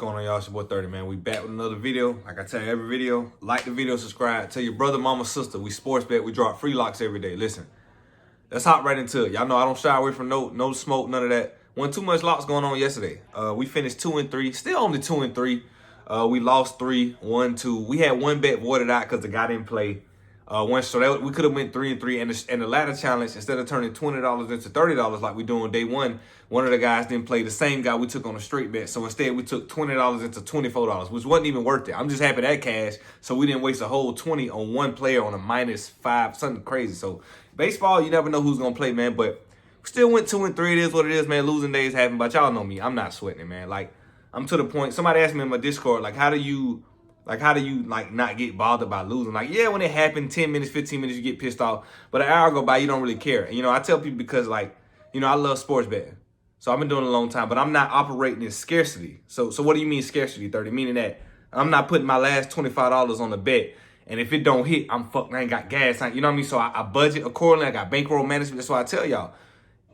What's going on, y'all? It's your boy 30, man. We back with another video. Like I tell you every video, like the video, subscribe. Tell your brother, mama, sister. We sports bet. We drop free locks every day. Listen, let's hop right into it. Y'all know I don't shy away from no smoke, none of that. Wasn't too much locks going on yesterday. We finished 2-3, still only 2-3. We lost 3, 1, 2. We had one bet voided out because the guy didn't play. We could have went 3-3, and the ladder challenge, instead of turning $20 into $30 like we do on day one of the guys didn't play, the same guy we took on a straight bet. So instead we took $20 into $24, which wasn't even worth it. I'm just happy that cash, so we didn't waste a whole 20 on one player on a -5, something crazy. So baseball, you never know who's gonna play, man. But we still went 2-3. It is what it is, man. Losing days happen, but y'all know me. I'm not sweating it, man. Like, I'm to the point. Somebody asked me in my Discord, like, how do you not get bothered by losing? Like, yeah, when it happened, 10 minutes, 15 minutes, you get pissed off. But an hour go by, you don't really care. And, I tell people because, like, I love sports betting. So I've been doing it a long time, but I'm not operating in scarcity. So what do you mean scarcity, 30? Meaning that I'm not putting my last $25 on the bet. And if it don't hit, I'm fucked. I ain't got gas. You know what I mean? So I budget accordingly. I got bankroll management. That's why I tell y'all.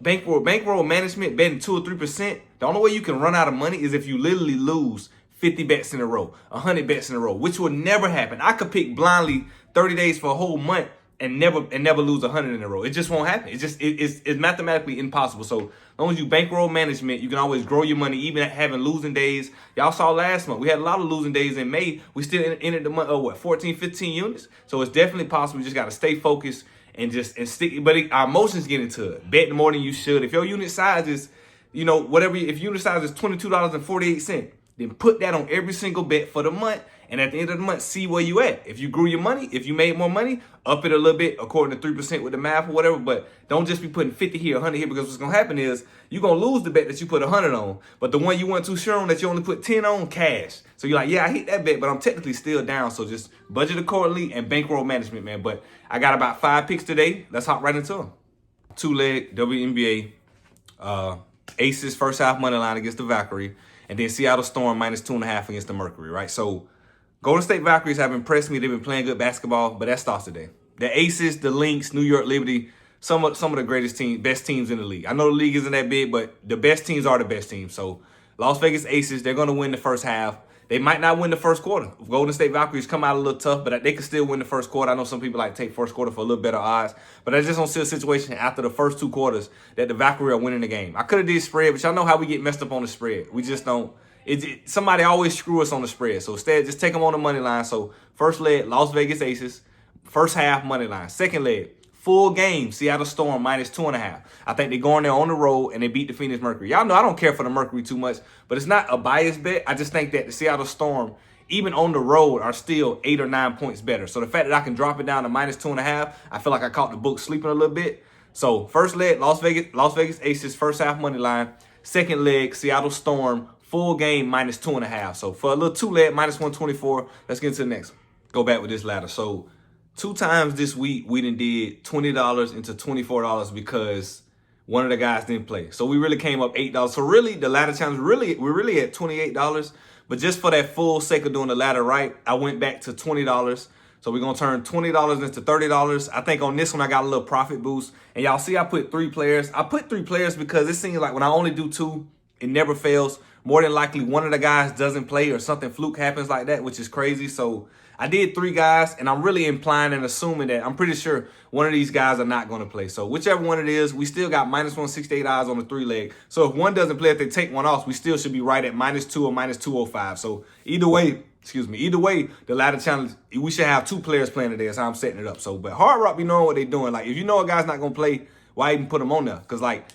Bankroll management, betting 2 or 3%. The only way you can run out of money is if you literally lose 50 bets in a row, 100 bets in a row, which will never happen. I could pick blindly 30 days for a whole month and never lose 100 in a row. It just won't happen. It's mathematically impossible. So as long as you bankroll management, you can always grow your money, even having losing days. Y'all saw last month, we had a lot of losing days in May. We still entered the month of 14, 15 units. So it's definitely possible. You just got to stay focused and stick. But our emotions get into it. Bet more than you should. If your unit size is, if unit size is $22.48, then put that on every single bet for the month. And at the end of the month, see where you at. If you grew your money, if you made more money, up it a little bit according to 3% with the math or whatever. But don't just be putting 50 here, 100 here, because what's going to happen is you're going to lose the bet that you put 100 on. But the one you weren't too sure on that you only put 10 on, cash. So you're like, yeah, I hit that bet, but I'm technically still down. So just budget accordingly and bankroll management, man. But I got about 5 picks today. Let's hop right into them. 2-leg WNBA. Aces first half money line against the Valkyrie. And then Seattle Storm -2.5 against the Mercury, right? So Golden State Valkyries have impressed me. They've been playing good basketball, but that starts today. The Aces, the Lynx, New York Liberty, some of the greatest teams, best teams in the league. I know the league isn't that big, but the best teams are the best teams. So Las Vegas Aces, they're going to win the first half. They might not win the first quarter. Golden State Valkyries come out a little tough, but they can still win the first quarter. I know some people like to take first quarter for a little better odds, but I just don't see a situation after the first 2 quarters that the Valkyries are winning the game. I could have did spread, but y'all know how we get messed up on the spread. We just don't. Somebody always screw us on the spread. So instead, just take them on the money line. So first leg, Las Vegas Aces. First half, money line. Second leg, full game, Seattle Storm -2.5. I think they're going there on the road, and they beat the Phoenix Mercury. Y'all know I don't care for the Mercury too much, but it's not a biased bet. I just think that the Seattle Storm, even on the road, are still 8 or 9 points better. So the fact that I can drop it down to -2.5, I feel like I caught the book sleeping a little bit. So first leg, Las Vegas Aces, first half money line. Second leg, Seattle Storm, full game -2.5. So for a little 2-leg, -124. Let's get into the next one. Go back with this ladder. So 2 times this week, we done did $20 into $24 because one of the guys didn't play. So we really came up $8. So really, the ladder challenge, we're really at $28. But just for that full sake of doing the ladder right, I went back to $20. So we're going to turn $20 into $30. I think on this one, I got a little profit boost. And y'all see I put 3 players. I put 3 players because it seems like when I only do 2, it never fails. More than likely, one of the guys doesn't play or something fluke happens like that, which is crazy. So I did 3 guys, and I'm really implying and assuming that I'm pretty sure one of these guys are not going to play. So whichever one it is, we still got -168 odds on the 3-leg. So if one doesn't play, if they take one off, we still should be right at -2 or -205. So either way, the ladder challenge, we should have 2 players playing today. That's how I'm setting it up. So, but Hard Rock be knowing what they're doing. Like, if you know a guy's not going to play, why even put him on there? Because, like,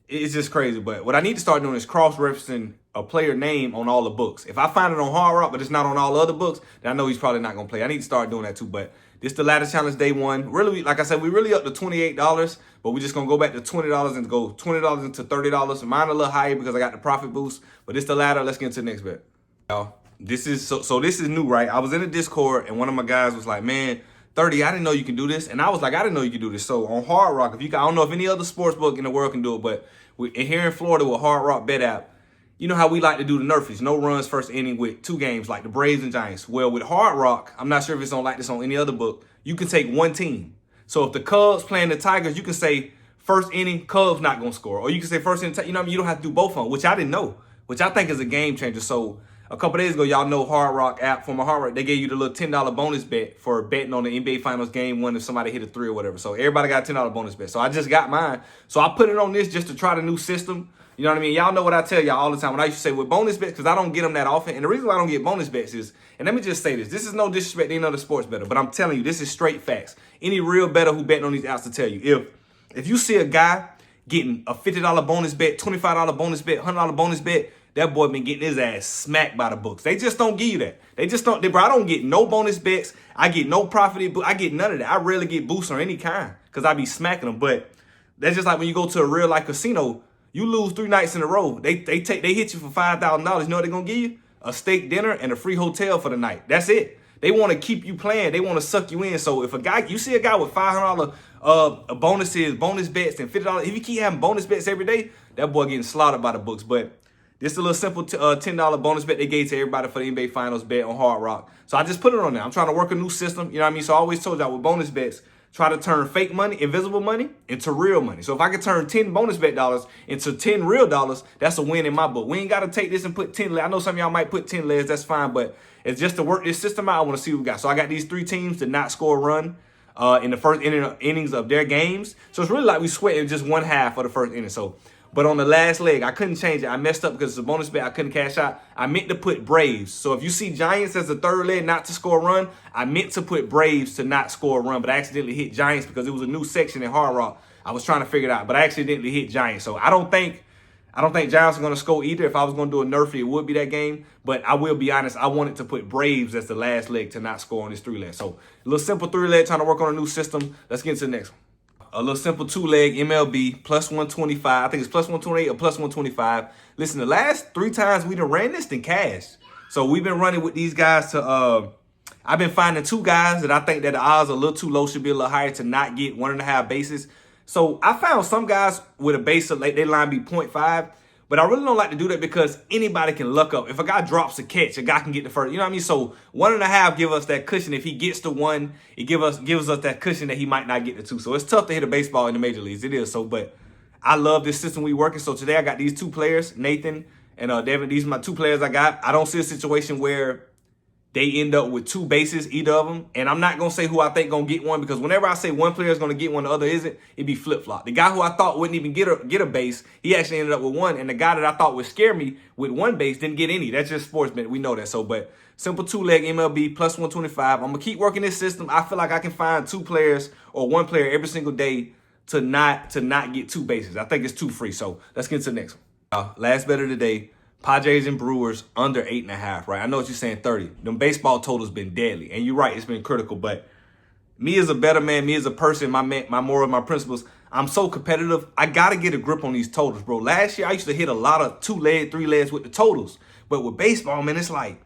it's just crazy. But what I need to start doing is cross-referencing a player name on all the books. If I find it on Hard Rock, but it's not on all the other books, then I know he's probably not going to play. I need to start doing that too. But this the ladder challenge day 1. Really, like I said, we really up to $28, but we're just going to go back to $20 and go $20 into $30. Mine a little higher because I got the profit boost. But this the ladder. Let's get into the next bet. Y'all, this is new, right? I was in a Discord, and one of my guys was like, man, 30, I didn't know you can do this. And I was like, I didn't know you could do this. So on Hard Rock, I don't know if any other sports book in the world can do it, but here in Florida with Hard Rock Bet app, you know how we like to do the Nerfies, no runs first inning with 2 games like the Braves and Giants. Well, with Hard Rock, I'm not sure if it's on like this on any other book, you can take 1 team. So if the Cubs playing the Tigers, you can say first inning, Cubs not going to score. Or you can say first inning, you know what I mean? You don't have to do both of them, which I didn't know, which I think is a game changer. So a couple days ago, y'all know Hard Rock app from a Hard Rock, they gave you the little $10 bonus bet for betting on the NBA Finals game one if somebody hit a three or whatever. So everybody got a $10 bonus bet. So I just got mine. So I put it on this just to try the new system. You know what I mean? Y'all know what I tell y'all all the time. When I used to say with bonus bets, because I don't get them that often. And the reason why I don't get bonus bets is, and let me just say this. This is no disrespect to any other sports bettor, but I'm telling you, this is straight facts. Any real bettor who betting on these apps to tell you, if you see a guy getting a $50 bonus bet, $25 bonus bet, $100 bonus bet, that boy been getting his ass smacked by the books. They just don't give you that. They just don't. Bro, I don't get no bonus bets. I get no profit. I get none of that. I rarely get boosts or any kind because I be smacking them. But that's just like when you go to a real life casino, you lose 3 nights in a row. They hit you for $5,000. You know what they're gonna give you? A steak dinner and a free hotel for the night. That's it. They want to keep you playing. They want to suck you in. So if you see a guy with $500 bonuses, bonus bets, and $50, if you keep having bonus bets every day, that boy getting slaughtered by the books. But this is a little simple $10 bonus bet they gave to everybody for the NBA Finals bet on Hard Rock. So I just put it on there. I'm trying to work a new system. You know what I mean? So I always told y'all with bonus bets, try to turn fake money, invisible money, into real money. So if I can turn 10 bonus bet dollars into 10 real dollars, that's a win in my book. We ain't got to take this and put 10 legs. I know some of y'all might put 10 legs. That's fine. But it's just to work this system out. I want to see what we got. So I got these 3 teams to not score a run in the first innings of their games. So it's really like we sweating just one half of the first inning. So, but on the last leg, I couldn't change it. I messed up because it's a bonus bet. I couldn't cash out. I meant to put Braves. So if you see Giants as the third leg not to score a run, I meant to put Braves to not score a run, but I accidentally hit Giants because it was a new section in Hard Rock. I was trying to figure it out, but I accidentally hit Giants. So I don't think Giants are going to score either. If I was going to do a nerfy, it would be that game. But I will be honest, I wanted to put Braves as the last leg to not score on this 3-leg. So a little simple 3-leg, trying to work on a new system. Let's get into the next one. A little simple 2-leg MLB, plus 125. I think it's plus 128 or plus 125. Listen, the last 3 times we done ran this in cash. So we've been running with these guys to, I've been finding 2 guys that I think that the odds are a little too low, should be a little higher to not get 1.5 bases. So I found some guys with a base of like, they line be 0.5. But I really don't like to do that because anybody can luck up. If a guy drops a catch, a guy can get the first. You know what I mean? So 1.5 give us that cushion. If he gets to 1, it gives us that cushion that he might not get to 2. So it's tough to hit a baseball in the major leagues. It is. So, but I love this system we working. So today I got these 2 players, Nathan and Devin. These are my 2 players I got. I don't see a situation where they end up with 2 bases, either of them. And I'm not going to say who I think going to get one because whenever I say one player is going to get one, the other isn't, it'd be flip-flop. The guy who I thought wouldn't even get a base, he actually ended up with 1. And the guy that I thought would scare me with 1 base didn't get any. That's just sports bet. We know that. So, but simple 2-leg MLB, plus 125. I'm going to keep working this system. I feel like I can find 2 players or 1 player every single day to not get 2 bases. I think it's too free. So let's get to the next one. Last bet of the day. Padres and Brewers under 8.5, right? I know what you're saying, 30. Them baseball totals been deadly. And you're right, it's been critical. But me as a better man, me as a person, my moral, my principles, I'm so competitive. I got to get a grip on these totals, bro. Last year, I used to hit a lot of 2-leg, 3-legs with the totals. But with baseball, man, it's like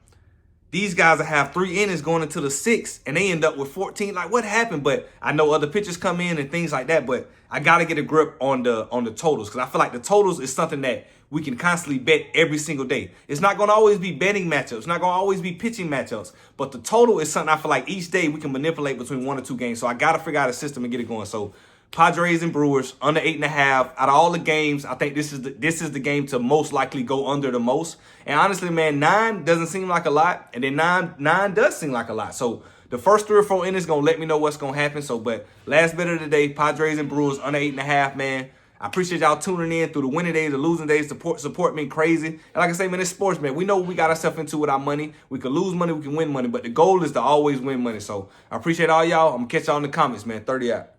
these guys that have 3 innings going into the 6th, and they end up with 14. Like, what happened? But I know other pitchers come in and things like that. But I got to get a grip on the totals because I feel like the totals is something that we can constantly bet every single day. It's not going to always be betting matchups. It's not going to always be pitching matchups. But the total is something I feel like each day we can manipulate between 1 or 2 games. So I got to figure out a system and get it going. So Padres and Brewers under 8.5. Out of all the games, I think this is the game to most likely go under the most. And honestly, man, 9 doesn't seem like a lot. And then 9 does seem like a lot. So the first 3 or 4 innings going to let me know what's going to happen. So, but last bet of the day, Padres and Brewers under 8.5, man. I appreciate y'all tuning in through the winning days, the losing days. Support me crazy. And like I say, man, it's sports, man. We know what we got ourselves into with our money. We can lose money, we can win money, but the goal is to always win money. So I appreciate all y'all. I'm going to catch y'all in the comments, man. 30 out.